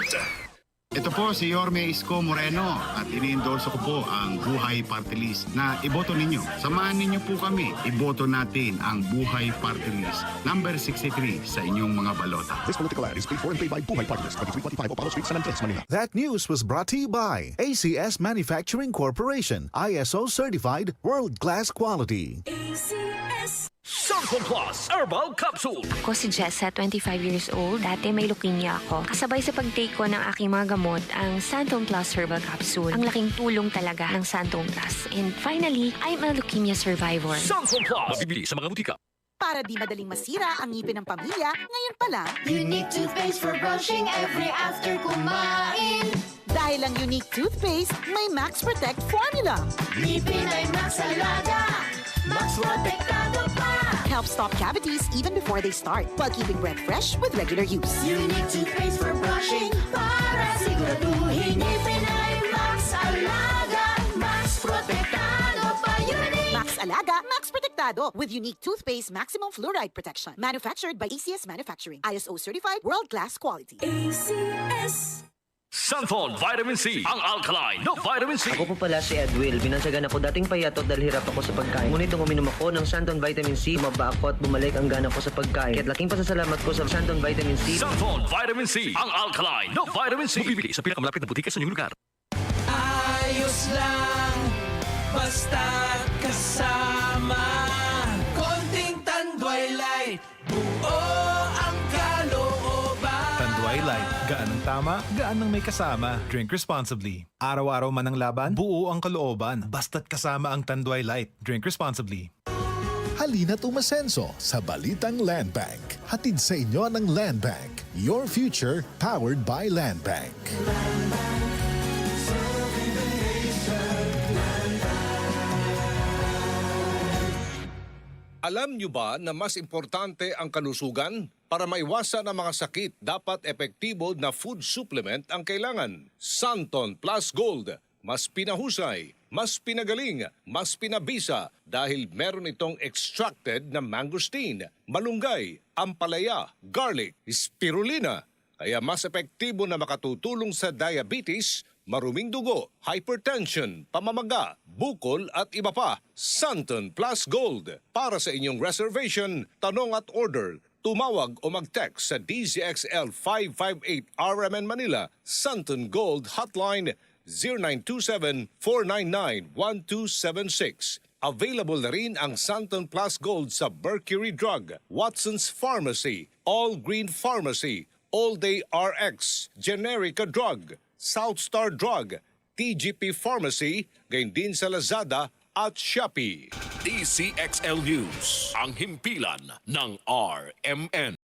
Report. Ito po si Yorme Isko Moreno at ini-endorse ko po ang Buhay Party List na iboto ninyo. Samahan ninyo po kami. Iboto natin ang Buhay Party List number 63 sa inyong mga balota. This political ad is paid for and paid by Buhay Party List, 2345 Opalo Street, San Andres, Manila. That news was brought to you by ACS Manufacturing Corporation, ISO certified, world-class quality. Santon Plus Herbal Capsule. Ako si Jessa, 25 years old. Dati may leukemia ako. Kasabay sa pag-take ko ng aking mga gamot, ang Santon Plus Herbal Capsule. Ang laking tulong talaga ng Santon Plus. And finally, I'm a leukemia survivor. Santon Plus. Mabibili sa mga butika. Para di madaling masira ang ngipin ng pamilya, ngayon pa lang, Unique toothpaste for brushing every after kumain. dahil ang unique toothpaste, may Max Protect formula. Ngipin ay Max Alaga, Max Protektado pa. Helps stop cavities even before they start, while keeping breath fresh with regular use. Unique toothpaste for brushing para siguraduhin ngipin ay Max Alaga, Max Protektado pa. Unique. Max Alaga, Max Protectado with unique toothpaste maximum fluoride protection. Manufactured by ACS Manufacturing. ISO certified, world-class quality. Santon Vitamin C. Ang alkaline na vitamin C. Ako po pala si Edwil. Binansagan ako dating payatot dahil hirap ako sa pagkain. Ngunit nung uminom ako ng Santon Vitamin C, maba ako at bumalik ang gana ko sa pagkain. Kaya't laking pasasalamat ko sa Santon Vitamin C. Santon Vitamin C. Ang alkaline na vitamin C. Mabibili sa pinakamalapit na butika sa inyong lugar. Ayos lang, basta kasama. Konting Tanduay Light, buo ang kalooban. Tanduay Light, gaan ang tama, gaan ang may kasama. Drink responsibly. Araw-araw man ang laban, buo ang kalooban. Basta't kasama ang Tanduay Light. Drink responsibly. Halina't umasenso sa Balitang Land Bank. Hatid sa inyo ng Land Bank. Your future powered by Land Bank. Alam nyo ba na mas importante ang kalusugan? Para maiwasan ang mga sakit, dapat epektibo na food supplement ang kailangan. Santon Plus Gold. Mas pinahusay, mas pinagaling, mas pinabisa dahil meron itong extracted na mangosteen, malunggay, ampalaya, garlic, spirulina. Kaya mas epektibo na makatutulong sa diabetes, maruming dugo, hypertension, pamamaga, bukol at iba pa. Santon Plus Gold. Para sa inyong reservation, tanong at order, tumawag o mag-text sa DZXL 558 RMN Manila, Santon Gold Hotline 0927-499-1276. Available na rin ang Santon Plus Gold sa Mercury Drug, Watson's Pharmacy, All Green Pharmacy, All Day RX, Generica Drug, South Star Drug, TGP Pharmacy, gayon din sa Lazada at Shopee. DCXL News. Ang himpilan ng RMN.